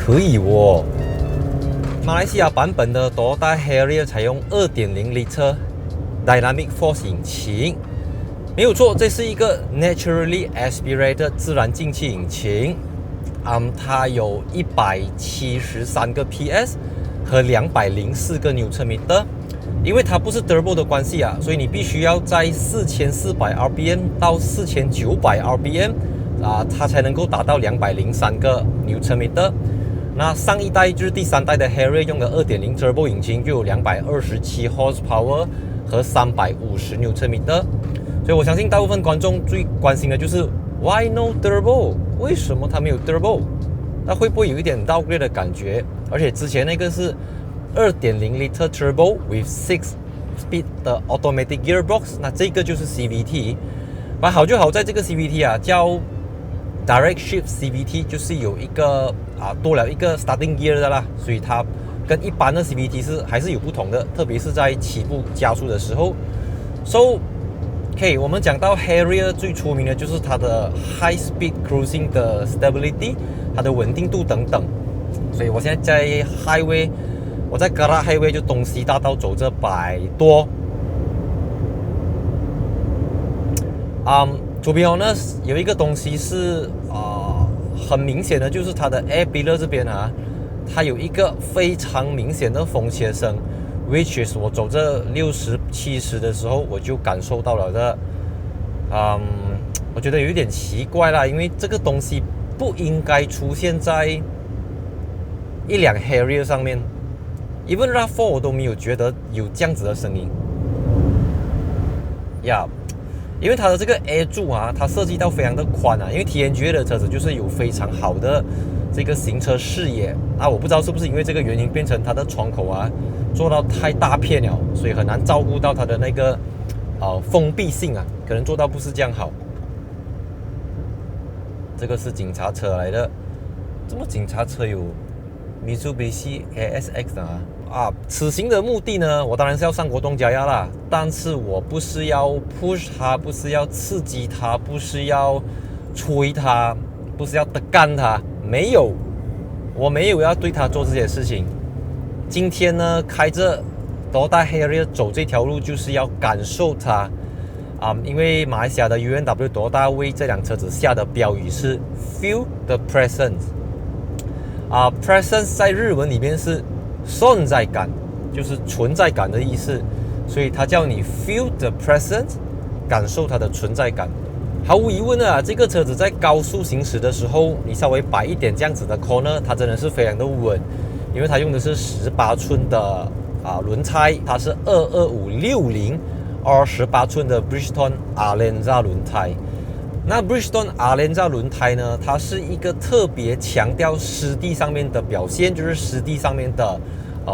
可以哦。马来西亚版本的 Toyota Harrier 采用 2.0L Dynamic Force 引擎，没有错，这是一个 Naturally Aspirated 自然进气引擎。它有173个 PS 和204个 Nm。因为它不是 Turbo 的关系啊，所以你必须要在4400 RPM 到4900 RPM 它才能够达到203个 Nm。那上一代就是第3代的 Harrier 用的 2.0 Turbo 引擎，就有227 horsepower 和350 Nm。所以我相信大部分观众最关心的就是 Why no Turbo？ 为什么它没有 Turbo？ 那会不会有一点倒退的感觉？而且之前那个是2.0L Turbo with 6-speed 的 automatic gearbox， 那这个就是 CVT。好就好在这个 CVT 叫 Direct Shift CVT， 就是有一个多了一个 starting gear 的啦，所以它跟一般的 CVT 还是有不同的，特别是在起步加速的时候。OK， 我们讲到 Harrier 最出名的就是它的 high speed cruising 的 stability， 它的稳定度等等。所以我现在在 highway。我在 Karak Highway 就东西大道走着100多。To be honest， 有一个东西是很明显的，就是它的 air pillar 这边它有一个非常明显的风切声 ，which is 我走着60、70的时候我就感受到了的。我觉得有一点奇怪啦，因为这个东西不应该出现在一辆 Harrier 上面。Even RAV4 我都没有觉得有这样子的声音呀，因为它的这个 air 柱它设计到非常的宽因为 TNGA 的车子就是有非常好的这个行车视野我不知道是不是因为这个原因变成它的窗口做到太大片了，所以很难照顾到它的那个封闭性可能做到不是这样好。这个是警察车来的，这么警察车有Mitsubishi ASX 此行的目的呢，我当然是要上国栋加压啦，但是我不是要 push 它，不是要刺激它，不是要催它，不是要干它，没有，我没有要对它做这些事情。今天呢，开着 Toyota Harrier 走这条路就是要感受它因为马来西亚的 UNW Toyota 为这辆车子下的标语是 Feel the Presence。presence 在日文里面是存在感，就是存在感的意思，所以它叫你 feel the presence， 感受它的存在感。毫无疑问的这个车子在高速行驶的时候，你稍微摆一点这样子的 corner， 它真的是非常的稳，因为它用的是18寸的轮胎，它是225/60 18寸的 Bridgestone Alenza 轮胎。那 Bridgestone Alenza 轮胎呢，它是一个特别强调湿地上面的表现，就是湿地上面的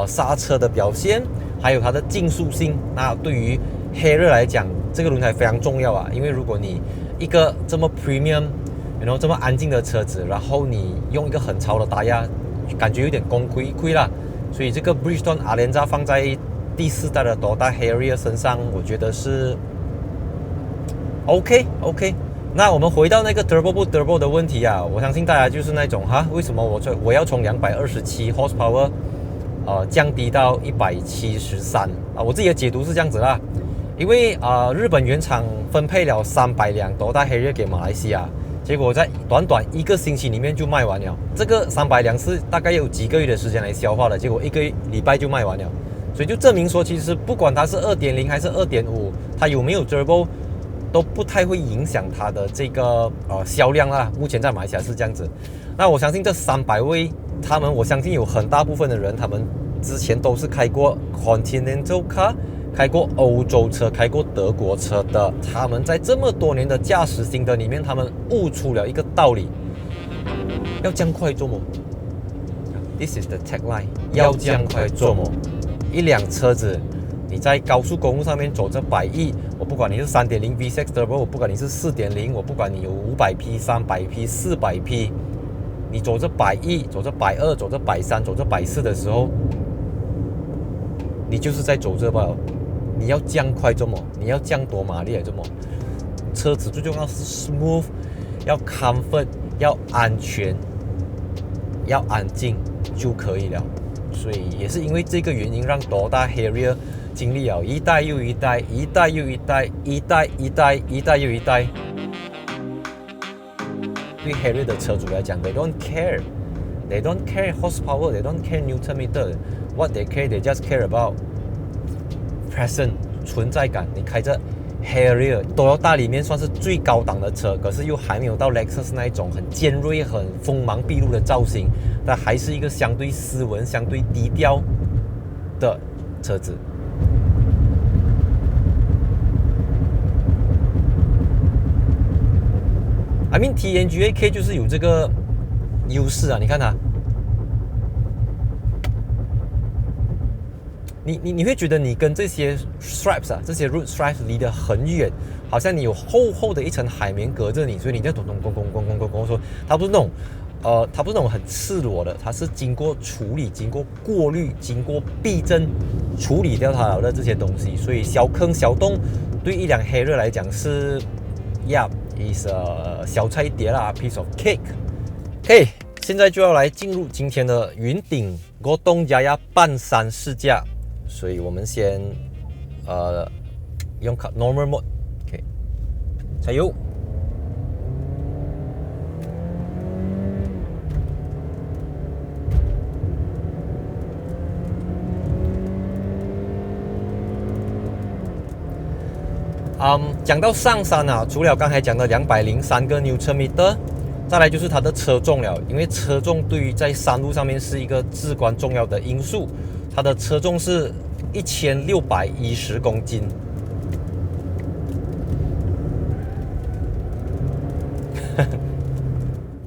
刹车的表现，还有它的竞速性。那对于 Harrier 来讲，这个轮胎非常重要因为如果你一个这么 premium， 这么安静的车子，然后你用一个很超的打压，感觉有点功亏啦。所以这个 Bridgestone Alenza 放在第4代的 Toyota Harrier 身上，我觉得是 OK。那我们回到那个 Turbo 不 Turbo 的问题我相信大家就是那种为什么我要从227 horsepower降低到173我自己的解读是这样子啦，因为日本原厂分配了300辆 Toyota Harrier 给马来西亚，结果在短短1个星期里面就卖完了。这个300辆是大概有几个月的时间来消化的，结果1个礼拜就卖完了，所以就证明说，其实不管它是 2.0 还是 2.5， 它有没有 Turbo都不太会影响它的这个销量啦。目前在马来西亚是这样子。那我相信这300位，我相信有很大部分的人，他们之前都是开过 Continental Car， 开过欧洲车，开过德国车的。他们在这么多年的驾驶心得里面，他们悟出了一个道理：要将快做么 ？This is the tagline， 要将快做么？一辆车子，你在高速公路上面走着100亿，我不管你是 3.0 V6 Turbo， 我不管你是 4.0， 我不管你有500匹、300匹、400匹，你走着100亿，走着120，走着130，走着140的时候，你就是在走着吧。你要降快做么？你要降多马力来做么？车子最重要是 smooth， 要 comfort， 要安全。要安静就可以了。所以也是因为这个原因，让 Toyota Harrier 经历了一代又一代，一代又一代，一代又一代。对 Harrier 的车主来讲 ，they don't care horsepower, they don't care Newton meter. What they care, they just care about present 存在感。你开着 Harrier Toyota 里面算是最高档的车，可是又还没有到 Lexus 那一种很尖锐、很锋芒毕露的造型，但还是一个相对斯文、相对低调的车子。I mean TNGA-K 就是有这个优势啊，你看它，你会觉得你跟这些 stripes 啊，这些 road stripes 离得很远，好像你有厚厚的一层海绵隔着你，所以你在咚说，它不是那种很赤裸的，它是经过处理、经过过滤、经过避震处理掉它的这些东西，所以小坑小洞对一辆Harrier来讲是 is 小菜一碟啦 ，piece of cake。OK， 现在就要来进入今天的云顶国东家呀半山试驾，所以我们先用 normal mode，OK， 加油。讲到上山啊，除了刚才讲的203个 Newton meter， 再来就是它的车重了，因为车重对于在山路上面是一个至关重要的因素。它的车重是1610公斤。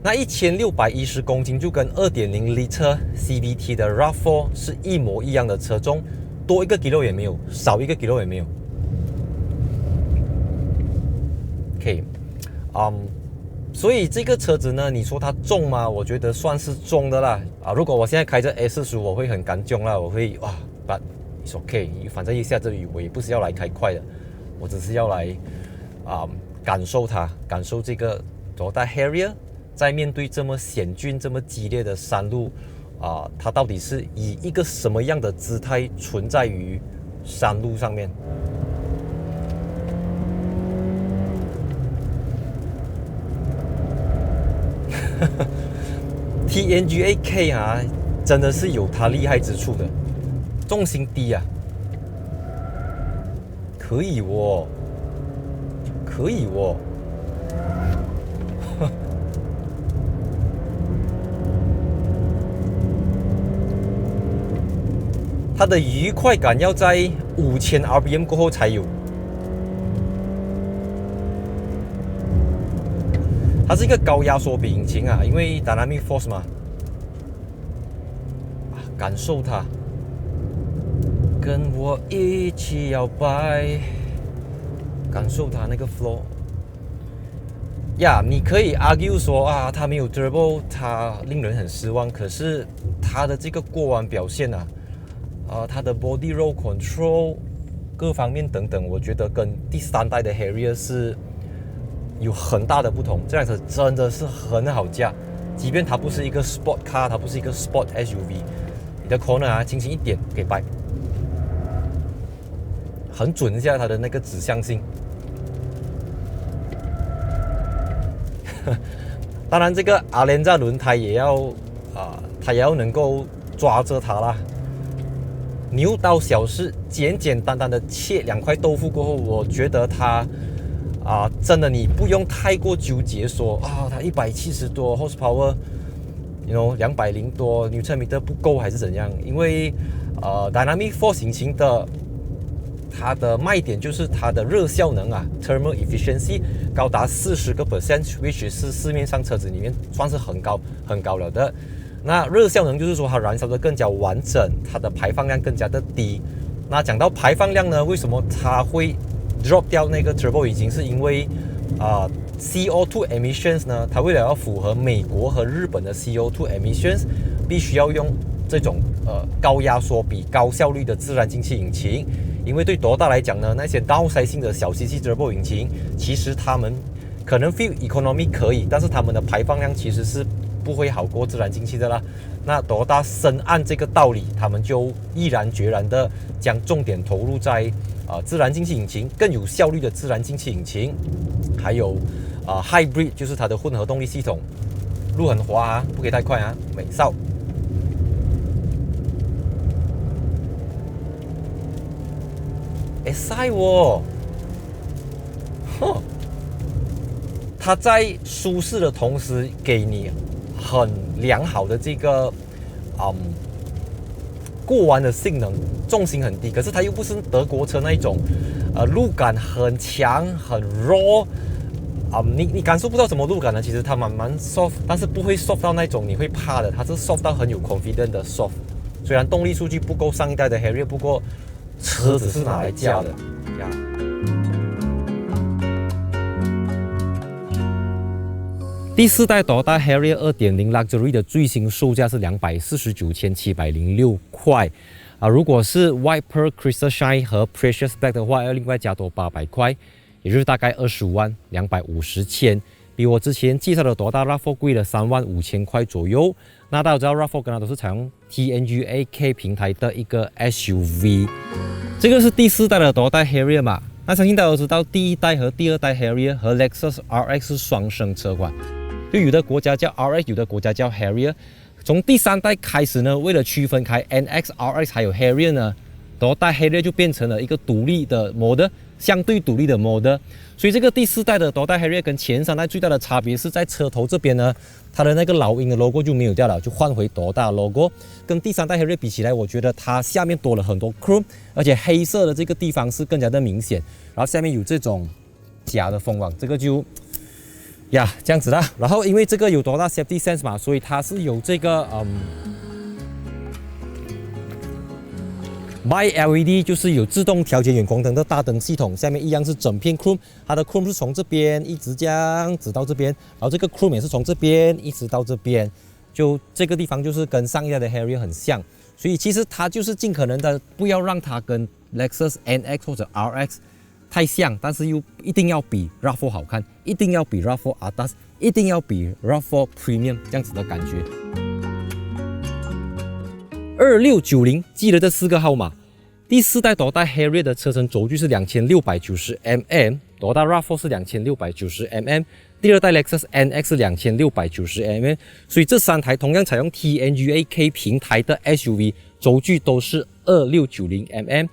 那1610公斤就跟 2.0L CVT 的 RAV4 是一模一样的车重，多1个 kilo 也没有，少1个 kilo 也没有。OK， 所以这个车子呢，你说它重吗？我觉得算是重的啦。如果我现在开着 S15， 我会很干重啦，我会but it's OK， 反正一下这里我也不是要来开快的，我只是要来感受它，感受这个 Toyota Harrier 在面对这么险峻、这么激烈的山路它到底是以一个什么样的姿态存在于山路上面。TNGA-K 真的是有它厉害之处的，重心低啊，可以哦，可以哦。它的愉快感要在5000 RPM 过后才有。它是一个高压缩比引擎因为 Dynamic Force 嘛，感受它，跟我一起摇摆，感受它那个 flow。你可以 argue 说它没有 turbo， 它令人很失望。可是它的这个过弯表现它的 body roll control 各方面等等，我觉得跟第3代的 Harrier 是有很大的不同。这辆车真的是很好驾，即便它不是一个 sport car， 它不是一个 sport SUV， 你的 corner 轻轻一点给掰，很准一下它的那个指向性。当然，这个阿莲扎轮胎也要它也要能够抓着它啦。牛刀小试，简简单单的切2块豆腐过后，我觉得它真的你不用太过纠结说它170多 horsepower， 200多 Newton meter 不够还是怎样？因为Dynamic Force 引擎的它的卖点就是它的热效能thermal efficiency 高达40%，which 是市面上车子里面算是很高了的。那热效能就是说它燃烧的更加完整，它的排放量更加的低。那讲到排放量呢，为什么它会 drop 掉那个 turbo 引擎？是因为CO2 emissions 呢，它为了要符合美国和日本的 CO2 emissions， 必须要用这种高压缩比、高效率的自然进气引擎。因为对Toyota来讲呢，那些 downsizing 的小 cc turbo 引擎，其实他们可能 feel economy 可以，但是他们的排放量其实是不会好过自然进气的啦。那Toyota深谙这个道理，他们就毅然决然的将重点投入在自然进气引擎，更有效率的自然进气引擎，还有Hybrid 就是它的混合动力系统。路很滑啊，不可以太快啊，美少。晒哦，它在舒适的同时给你很良好的这个过弯的性能，重心很低，可是它又不是德国车那一种路感很强很 raw。你感受不到什么路感呢？其实它蛮 soft， 但是不会 soft 到那种你会怕的，它是 soft 到很有 confidence 的 soft。虽然动力数据不够上一代的 Harrier， 不过车子是拿来驾的呀。第四代 Toyota Harrier 2.0 Luxury 的最新售价是249,706块如果是 White Pearl Crystal Shine 和 Precious Black 的话，要另外加多800块。也就是大概25.250万，比我之前介绍的Toyota RAV4 贵了35000块左右。那大家知道 RAV4 跟它都是采用 TNGA-K 平台的一个 SUV， 这个是第四代的Toyota Harrier嘛？那相信大家都知道，第一代和第二代 Harrier 和 Lexus RX 是双生车款，就有的国家叫 RX， 有的国家叫 Harrier。从第三代开始呢，为了区分开 NX、RX 还有 Harrier 呢，Toyota Harrier 就变成了一个独立的 model。相对独立的 model， 所以这个第四代的Toyota Harrier跟前三代最大的差别是在车头这边呢，它的那个老鹰的 logo 就没有掉了，就换回Toyota logo。跟第三代 Harrier 比起来，我觉得它下面多了很多 chrome， 而且黑色的这个地方是更加的明显，然后下面有这种假的风网，这个就这样子啦。然后因为这个有Toyota Safety Sense 嘛，所以它是有这个By LED 就是有自动调节远光灯的大灯系统，下面一样是整片 chrome， 它的 chrome 是从这边一直这样子到这边，然后这个 chrome 也是从这边一直到这边，就这个地方就是跟上一代的 Harrier 很像，所以其实它就是尽可能的不要让它跟 Lexus NX 或者 RX 太像，但是又一定要比 RAV4 好看，一定要比 RAV4 ADAS， 一定要比 RAV4 Premium 这样子的感觉。2690，记得这4个号码。第四代Toyota Harrier 的车身轴距是2690mm， Toyota RAV4 是2690mm， 第二代 Lexus NX 是2690mm， 所以这3台同样采用 TNGA-K 平台的 SUV， 轴距都是2690mm。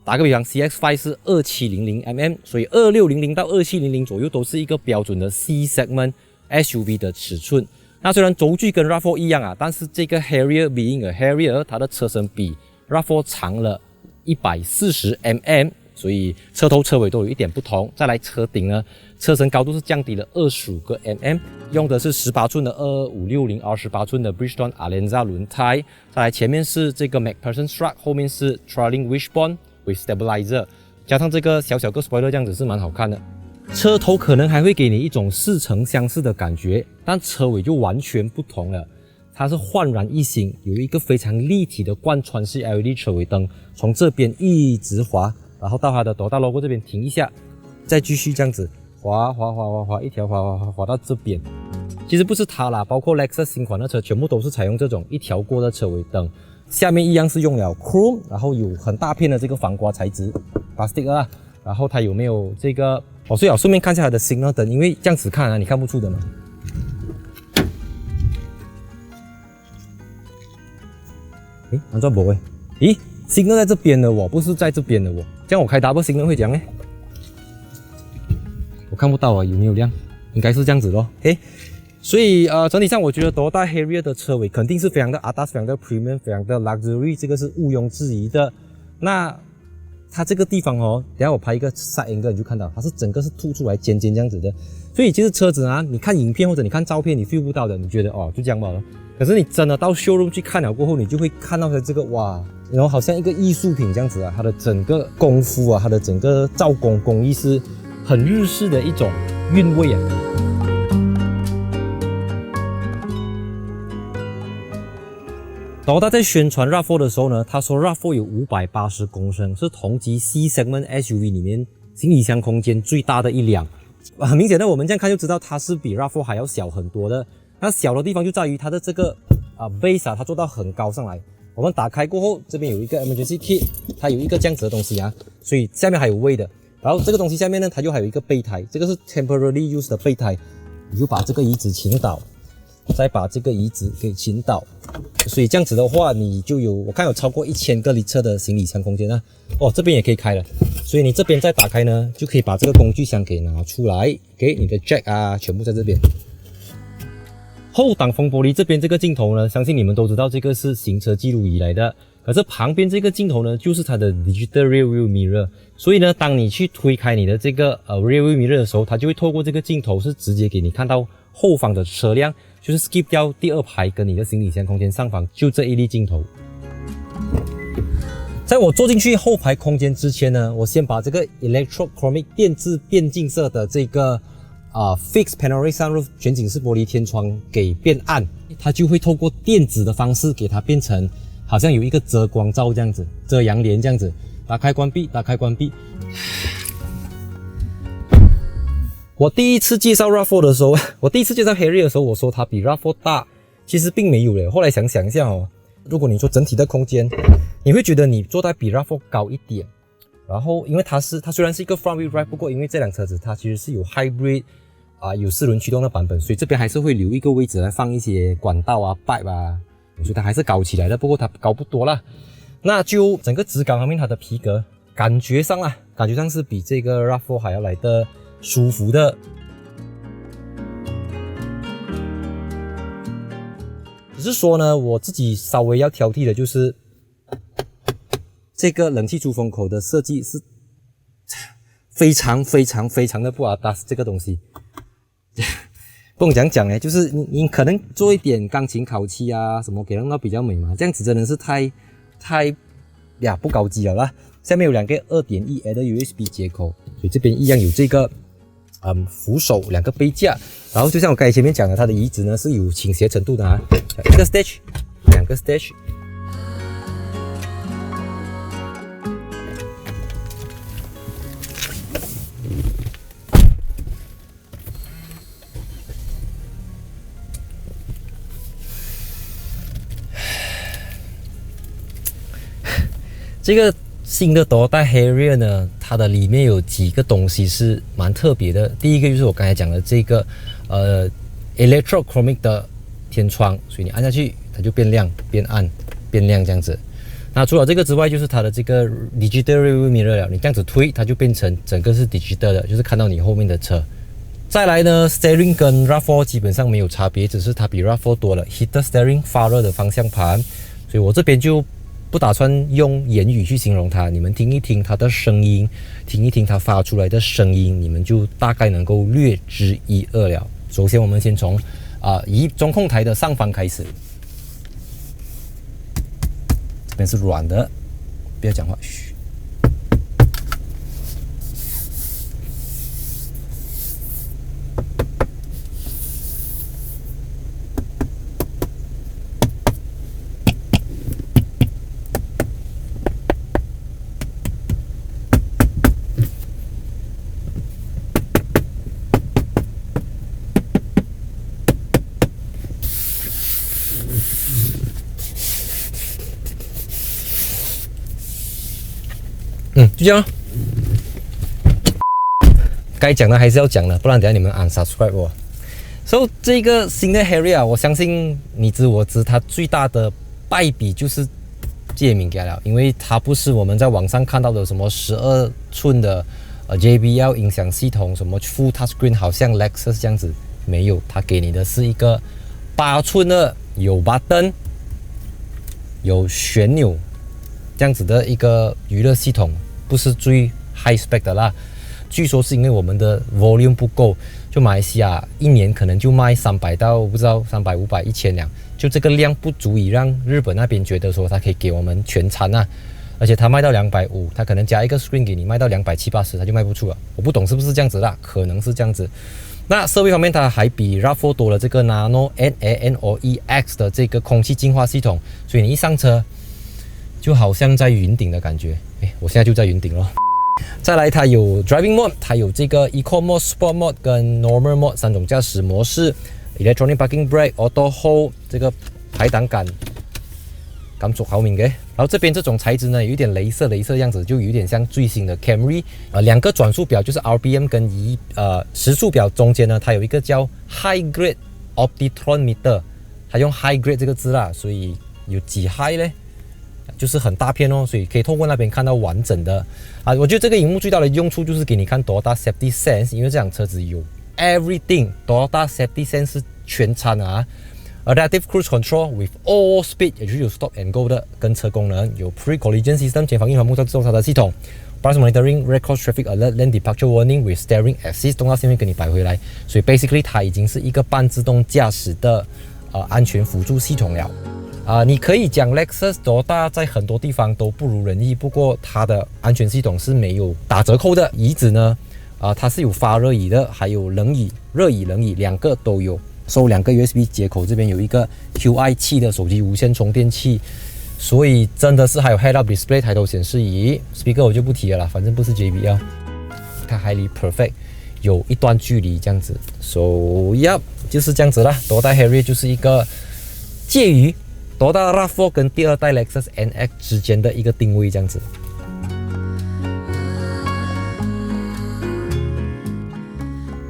打个比方 ，CX-5 是2700mm， 所以2600到2700左右都是一个标准的 C segment SUV 的尺寸。那虽然轴距跟 RAV4 一样但是这个 Harrier being a Harrier， 它的车身比 RAV4 长了140mm， 所以车头车尾都有一点不同。再来车顶呢，车身高度是降低了25mm， 用的是18寸的2560 28寸的 Bridgestone Alenza 轮胎。再来前面是这个 MacPherson Strut， 后面是 Trailing Wishbone with Stabilizer， 加上这个小个 spoiler， 这样子是蛮好看的。车头可能还会给你一种似曾相识的感觉，但车尾就完全不同了。它是焕然一新，有一个非常立体的贯穿式 LED 车尾灯，从这边一直滑，然后到它的Toyota logo这边停一下，再继续这样子滑，一条滑到这边。其实不是它啦，包括 Lexus 新款的车全部都是采用这种一条过的车尾灯，下面一样是用了 chrome， 然后有很大片的这个防刮材质 plastic 然后它有没有这个所以顺便看一下它的 signal 灯，因为这样子看你看不出的嘛。安装不会？咦 ，signal 在这边的不是在这边的这样我开 double signal 会怎样呢？我看不到有没有亮？应该是这样子咯。所以整体上我觉得Toyota Harrier 的车尾肯定是非常的 ADAS， 非常的 premium， 非常的 luxury， 这个是毋庸置疑的。那它这个地方等一下我拍一个 side angle 你就看到它是整个是凸出来尖这样子的，所以其实车子你看影片或者你看照片你 feel 不到的，你觉得就这样罢了。可是你真的到 showroom 去看了过后，你就会看到它这个然后好像一个艺术品这样子它的整个功夫它的整个造工工艺是很日式的一种韵味Toyota在宣传 RAV4 的时候呢，他说 RAV4 有580公升，是同级 C segment SUV 里面行李箱空间最大的一辆。很明显的，我们这样看就知道它是比 RAV4 还要小很多的。那小的地方就在于它的这个base 啊，它做到很高上来。我们打开过后，这边有一个 emergency kit， 它有一个这样子的东西啊，所以下面还有位的。然后这个东西下面呢，它就还有一个备胎，这个是 temporary use 的备胎，你就把这个椅子倾倒，再把这个椅子给倾倒，所以这样子的话，你就有我看有超过1000个litre的行李箱空间啊。哦，这边也可以开了，所以你这边再打开呢，就可以把这个工具箱给拿出来，给你的 jack 啊，全部在这边。后挡风玻璃这边这个镜头呢，相信你们都知道，这个是行车记录仪来的。可是旁边这个镜头呢，就是它的 digital rear view mirror。所以呢，当你去推开你的这个rear view mirror 的时候，它就会透过这个镜头是直接给你看到后方的车辆，就是 skip 掉第2排跟你的行李箱空间上方，就这一粒镜头。在我坐进去后排空间之前呢，我先把这个 electrochromic 电致变镜色的这个fixed panoramic sunroof 全景式玻璃天窗给变暗，它就会透过电子的方式给它变成好像有一个遮光罩这样子，遮阳帘这样子，打开关闭，打开关闭。我第一次介绍 RAV4 的时候，我第一次介绍 Harrier 的时候，我说它比 RAV4 大，其实并没有嘞。后来想想一下哦，如果你说整体的空间，你会觉得你坐在比 RAV4 高一点。然后因为它虽然是一个 front wheel drive， 不过因为这辆车子它其实是有 hybrid 有4轮驱动的版本，所以这边还是会留一个位置来放一些管道啊 pipe 啊，所以它还是高起来的，不过它高不多啦。那就整个质感方面，它的皮革感觉上是比这个 RAV4 还要来的舒服的。只是说呢，我自己稍微要挑剔的就是这个冷气出风口的设计是非常的不ADAS这个东西。不懂讲呢，就是你可能做一点钢琴烤漆啊什么给人到比较美嘛，这样子真的是太不高级了啦。下面有2个 2.1A 的 USB 接口，所以这边一样有这个扶手2个杯架，然后就像我刚才前面讲的，它的椅子呢是有倾斜程度的啊，一个 stage 2个 stage。这个新的 Toyota Harrier 呢，它的里面有几个东西是蛮特别的。第一个就是我刚才讲的这个electrochromic 的天窗，所以你按下去它就变亮、变暗、变亮这样子。那除了这个之外，就是它的这个 digital rear mirror 了，你这样子推，它就变成整个是 digital 的，就是看到你后面的车。再来呢 ，steering 跟 RAV4 基本上没有差别，只是它比 RAV4 多了 heated steering 发热的方向盘，所以我这边就不打算用言语去形容它，你们听一听它的声音，听一听它发出来的声音，你们就大概能够略知一二了。首先，我们先从移中控台的上方开始，这边是软的，不要讲话，嘘。就这样，该讲的还是要讲的，不然等下你们unsubscribe我。所以这个新的 Harrier 我相信你知我知，它最大的败笔就是界面给了，因为它不是我们在网上看到的什么12寸的JBL 音响系统，什么 Full Touchscreen， 好像 Lexus 这样子，没有，它给你的是一个8寸的有 button 有旋钮这样子的一个娱乐系统。不是最 high spec 的啦，据说是因为我们的 volume 不够，就马来西亚一年可能就卖300到不知道300、500、1000辆，就这个量不足以让日本那边觉得说它可以给我们全餐啊，而且它卖到250，它可能加一个 screen 给你卖到270、80，它就卖不出了。我不懂是不是这样子啦，可能是这样子。那设备方面，它还比 RAV4 多了这个 NanoEX 的这个空气净化系统，所以你一上车就好像在云顶的感觉。我现在就在云顶咯。再来，它有 Driving Mode， 它有这个 Eco Mode、Sport Mode 跟 Normal Mode 3种驾驶模式， electronic parking brake、auto hold 这个排挡杆，感触好敏嘅。然后这边这种材质呢，有一点镭射的样子，就有点像最新的 Camry。两个转速表就是 RPM 跟时速表中间呢，它有一个叫 High Grade Optitron Meter， 它用 High Grade 这个字啦，所以有几 High 呢？就是很大片哦，所以可以透过那边看到完整的我觉得这个荧幕最大的用处就是给你看 Toyota Safety Sense， 因为这辆车子有 everything Toyota Safety Sense 是全餐Adaptive Cruise Control with all speed， 也就是有 Stop and Go 的跟车功能，有 Pre-Collision System 前方预防目照自动刹车系统 ，Bus Monitoring、Record Traffic Alert、Lane Departure Warning with Steering Assist 动到前面给你摆回来，所以 basically 它已经是一个半自动驾驶的安全辅助系统了。你可以讲 Lexus Toyota 在很多地方都不如人意，不过它的安全系统是没有打折扣的。椅子呢，它是有发热椅的，还有冷椅、热椅、冷椅两个都有。收2个 USB 接口，这边有一个 QI 7的手机无线充电器，所以真的是还有 Head-Up Display 抬头显示仪 ，Speaker 我就不提了啦，反正不是 JBL。它 Highly Perfect， 有一段距离这样子 ，So yeah， 就是这样子啦。Toyota Harrier 就是一个介于Toyota RAV4 跟第2代 Lexus NX 之间的一个定位这样子。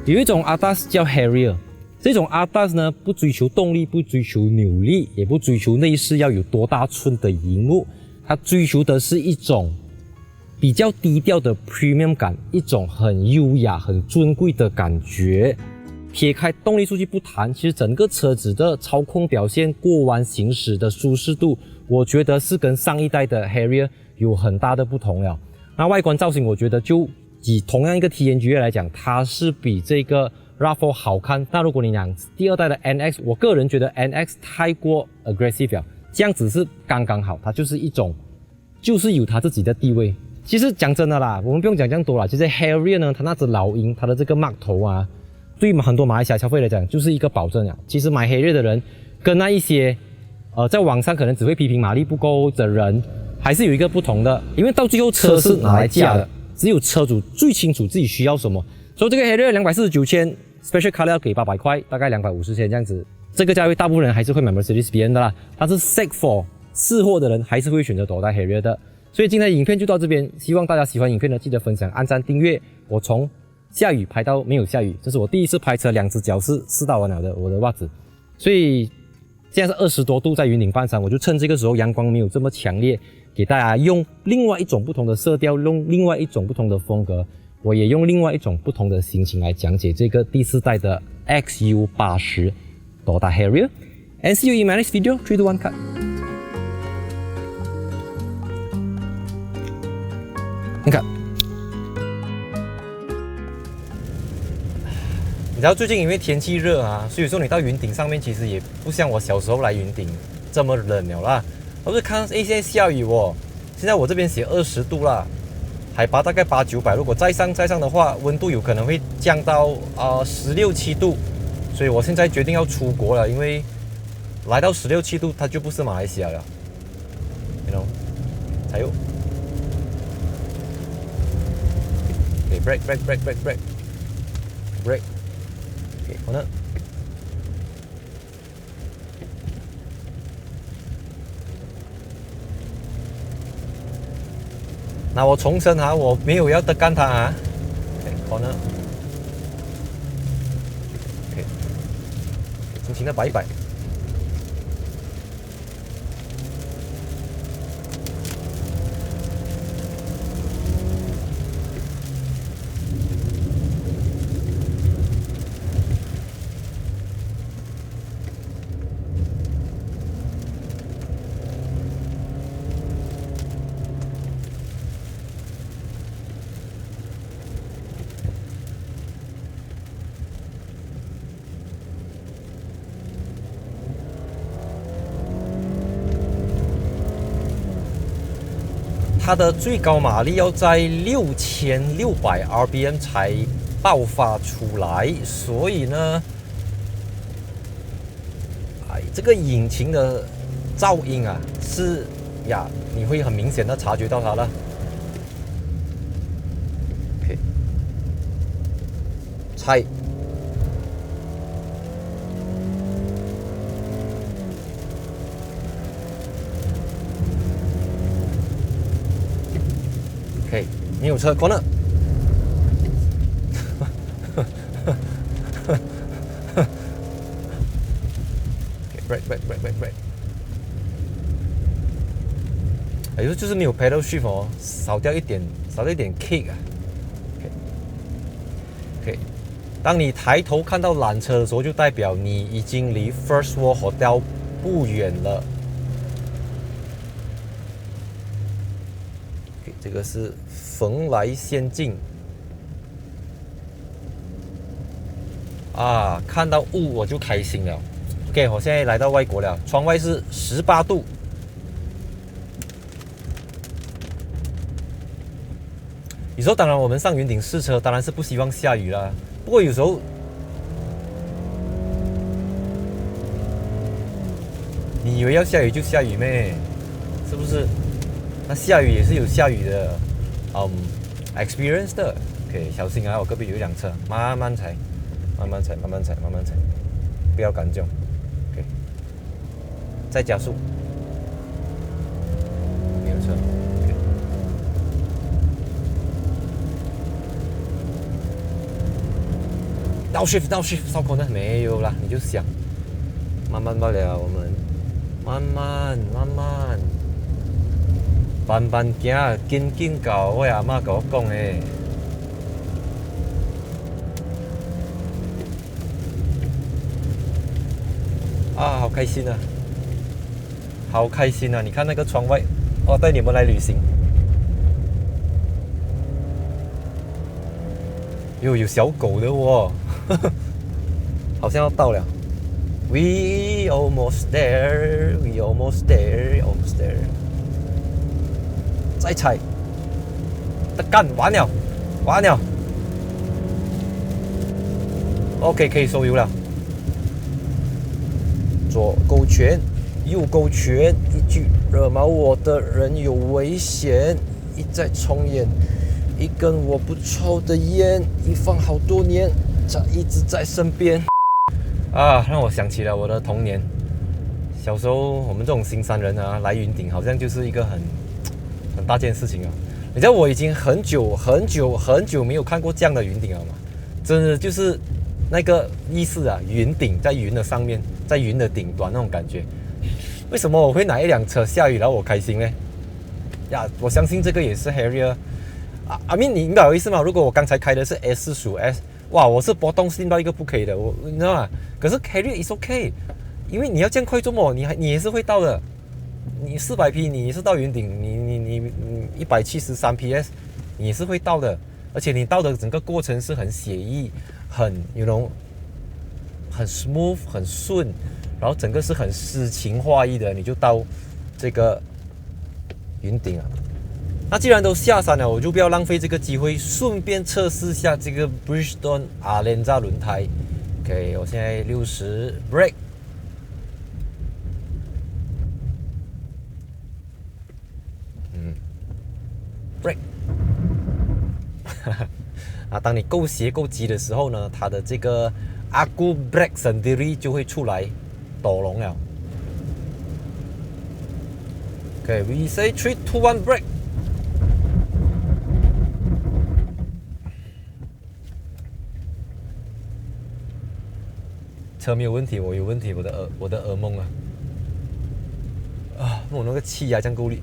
有一种 ADAS 叫 Harrier。这种 ADAS 呢，不追求动力，不追求扭力，也不追求内饰要有多大寸的荧幕，它追求的是一种比较低调的 premium 感，一种很优雅、很尊贵的感觉。撇开动力数据不谈，其实整个车子的操控表现、过弯行驶的舒适度，我觉得是跟上一代的 Harrier 有很大的不同了。那外观造型，我觉得就以同样一个 TNGA 来讲，它是比这个RAV4 好看，但如果你讲第2代的 NX， 我个人觉得 NX 太过 aggressive 了，这样子是刚刚好，它就是一种，就是有它自己的地位。其实讲真的啦，我们不用讲这样多啦，其实 Harrier 呢，它那只老鹰，它的这个 mark 头对于很多马来西亚消费来讲，就是一个保证了。其实买 Harrier 的人，跟那一些在网上可能只会批评马力不够的人，还是有一个不同的，因为到最后车是拿来驾的，只有车主最清楚自己需要什么。所以这个 Harrier 249千。Special Color 给800块，大概250千这样子。这个价位大部分人还是会买 Mercedes-Benz 的啦，但是 Set for 试货的人还是会选择Toyota Harrier 的。所以今天的影片就到这边，希望大家喜欢影片呢，记得分享、按赞、订阅。我从下雨拍到没有下雨，这是我第一次拍车，2只脚是湿到完了的我的袜子。所以现在是20多度，在云顶半山，我就趁这个时候阳光没有这么强烈，给大家用另外一种不同的色调，用另外一种不同的风格。我也用另外一种不同的心情来讲解这个第4代的 XU80 Toyota Harrier。And see you in my next video. 3, 2, 1, cut. 你看，你知道最近因为天气热所以说你到云顶上面其实也不像我小时候来云顶这么冷了啦。我就看现在下雨现在我这边写20度啦。海拔大概800-900，如果再上的话，温度有可能会降到16-17度，所以我现在决定要出国了，因为来到16-17度，它就不是马来西亚了 ，you know， 才有。Okay, break， okay， 好呢。那我重申我没有要得干它OK， 好呢。OK， 轻轻的摆一摆。它的最高马力要在6600 RPM 才爆发出来，所以呢，这个引擎的噪音是你会很明显的察觉到它了。OK， 踩没有车，corner。break。也就是没有 pedal shift 哦，少掉一点 kick 啊。OK， 当你抬头看到缆车的时候，就代表你已经离 First World Hotel 不远了。OK， 这个是蓬莱仙境。啊，看到雾我就开心了。OK， 我现在来到外国了，窗外是18度。有时候当然我们上云顶试车，当然是不希望下雨啦。不过有时候，你以为要下雨就下雨咩？是不是？那下雨也是有下雨的，experience 的。OK， 小心啊！我隔壁有一辆车，慢慢踩，不要赶脚。OK， 再加速，没有车。倒 shift 烧口呢？没有啦，你就想慢慢罢了，我们慢慢，慢行，紧到。我阿妈跟我讲的。啊，好开心啊！好开心啊！你看那个窗外，我带你们来旅行。有小狗的哦。好像要到了 ，We almost there， 再踩，干完了 ，OK 可以收油了，左勾拳，右勾拳，一句惹毛我的人有危险，一再重演，一根我不抽的烟，已放好多年。它一直在身边啊，让我想起了我的童年。小时候，我们这种新山人啊，来云顶好像就是一个很大件事情啊。你知道我已经很久没有看过这样的云顶了嘛？真的就是那个意思啊，云顶在云的上面，在云的顶端那种感觉。为什么我会拿一辆车下雨然后我开心呢？呀，我相信这个也是 Harrier 啊。阿明，你明白我意思吗？如果我刚才开的是 S15S。哇，我是波动性到一个不可以的，你知道吗？可是 Harrier is OK， 因为你要这样快做么？你也是会到的。你400匹，你也是到云顶，你173 PS， 你也是会到的。而且你到的整个过程是很写意，很很 smooth， 很顺，然后整个是很诗情画意的，你就到这个云顶啊。那既然都下山了，我就不要浪费这个机会，顺便测试下这个 Bridgestone Alenza 轮胎。OK， 我现在60 brake， brake。啊，当你够斜够急的时候呢，它的这个 Aku brake sendiri 就会出来抖龙了。OK，we say 3, 2, 1 brake。车没有问题，我有问题，我的耳蒙啊，我那个气压这样够力，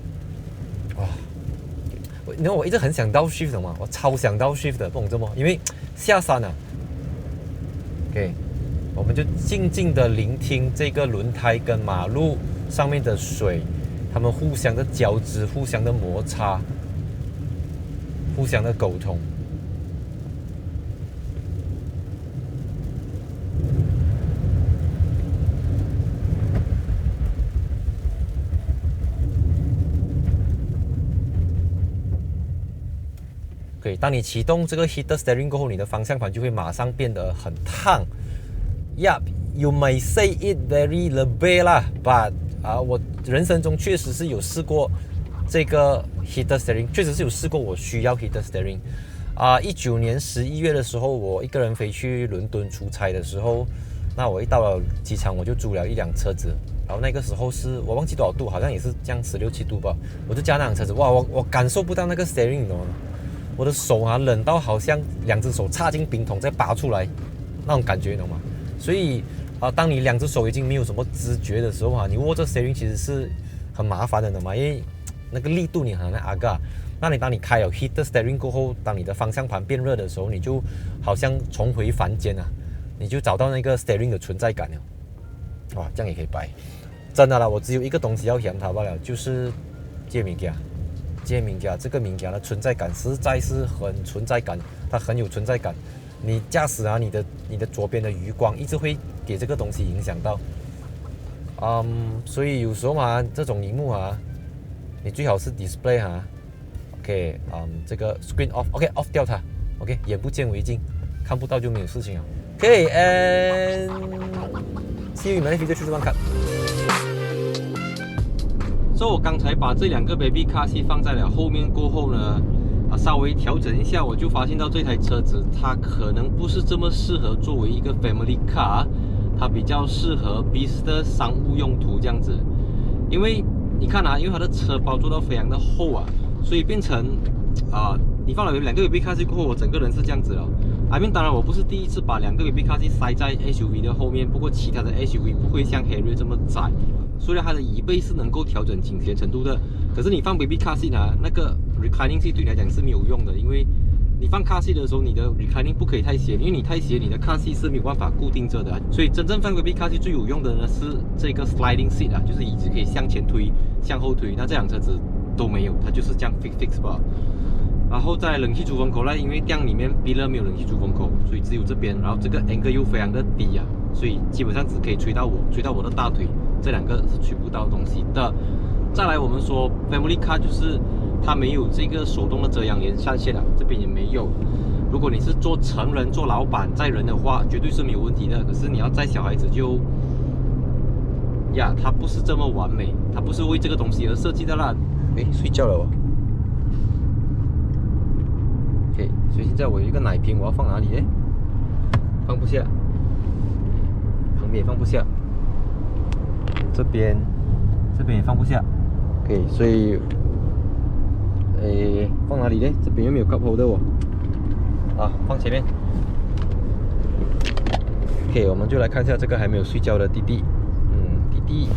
哇！你看我一直很想倒 shift 的嘛，我超想倒 shift 的，不懂怎么，因为下山了。OK， 我们就静静的聆听这个轮胎跟马路上面的水，它们互相的交织，互相的摩擦，互相的沟通。对，当你启动这个 heated steering 过后，你的方向盘就会马上变得很烫。Yeah, you may say it very lebay 啦 ，but 我人生中确实是有试过这个 heated steering， 确实是有试过我需要 heated steering。19年11月的时候，我一个人飞去伦敦出差的时候，那我一到了机场，我就租了一辆车子。然后那个时候是我忘记多少度，好像也是这样16、17度吧。我就加那辆车子，哇，我感受不到那个 steering， 你懂吗？我的手啊冷到好像2只手插进冰桶再拔出来那种感觉，你懂吗？所以当你2只手已经没有什么知觉的时候你握着 steering 其实是很麻烦的，懂吗？因为那个力度你很难阿嘎。那当你开了 heated steering 过后，当你的方向盘变热的时候，你就好像重回凡间你就找到那个 steering 的存在感了。哇，这样也可以摆，真的啦！我只有一个东西要嫌它罢了，就是这物件。这个物件的存在感实在是很存在感，它很有存在感。你驾驶你的左边的余光一直会给这个东西影响到。所以有时候这种荧幕你最好是 display OK， 这个 screen off，OK，off 掉它 ，OK， 眼不见为净，看不到就没有事情了。OK，and see you in my next video， 去这边看。所以我刚才把这2个 baby car seat 放在了后面过后呢，稍微调整一下，我就发现到这台车子它可能不是这么适合作为一个 family car， 它比较适合 business 商务用途这样子。因为你看因为它的车包做到非常的厚所以变成你放了2个 baby car seat 过后，我整个人是这样子了。当然我不是第一次把2个 baby car seat 塞在 SUV 的后面，不过其他的 SUV 不会像 Harrier 这么窄。虽然它的椅背是能够调整倾斜程度的，可是你放 baby car seat 那个 reclining seat 对你来讲是没有用的，因为你放 car seat 的时候，你的 reclining 不可以太斜，因为你太斜，你的 car seat 是没有办法固定着的。所以真正放 baby car seat 最有用的呢是这个 sliding seat 就是椅子可以向前推、向后推。那这辆车子都没有，它就是这样 fix 吧。然后在冷气出风口因为店里面 Biller 没有冷气出风口，所以只有这边。然后这个 angle 又非常的低所以基本上只可以吹到我的大腿，这2个是吹不到东西的。再来我们说 family car 就是它没有这个手动的遮阳帘上线这边也没有。如果你是做成人、做老板载人的话，绝对是没有问题的。可是你要载小孩子就它不是这么完美，它不是为这个东西而设计的啦。睡觉了OK， 所以现在我有一个奶瓶，我要放哪里呢？放不下，旁边也放不下，这边也放不下。OK， 所以放哪里呢？这边又没有 cup holder放前面。OK， 我们就来看一下这个还没有睡觉的弟弟。弟弟